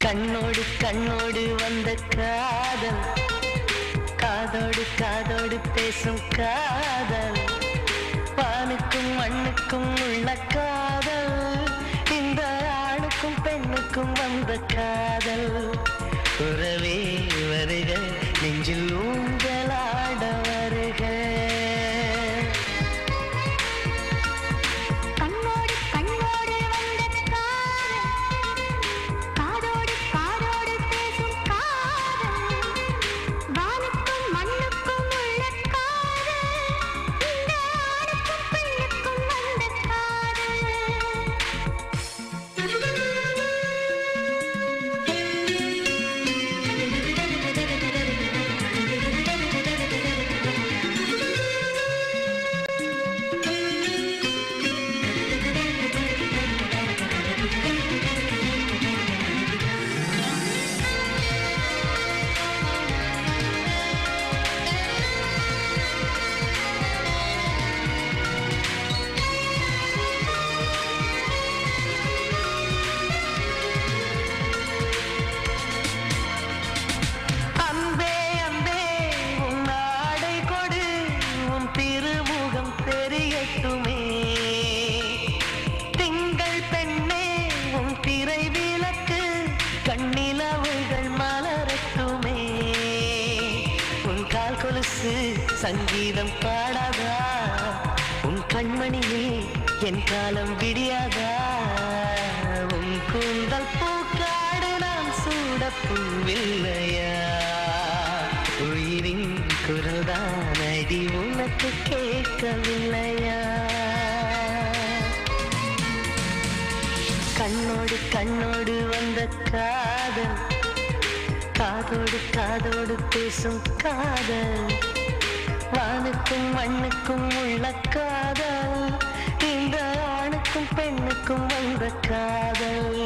கண்ணோடு கண்ணோடு வந்த காதல், காதோடு காதோடு பேசும் காதல், வானுக்கும் மண்ணுக்கும் உள்ள காதல், இந்த ஆணுக்கும் பெண்ணுக்கும் வந்த காதல். உறவே வருக, நெஞ்சில் ஊஞ்சலாட வருக. திங்கள் பெண்ணே உன் திரை விளக்கு, கண்ணிலவுகள் மலரட்டுமே. உன் கால் கொலுசு சங்கீதம் பாடாதா, உன் கண்மணியே என் காலம் விடியாதா. உன் கூந்தல் பூக்காடு நான் சூட பூவில்லையா, உயிரின் குரல்தான் அடி உனக்கு கேட்கவில்லையா. கண்ணோடு கண்ணோடு வந்த காதல், காதோடு காதோடு பேசும் காதல், வானுக்கும் மண்ணுக்கும் உள்ள காதல், இந்த ஆணுக்கும் பெண்ணுக்கும் வந்த காதல்.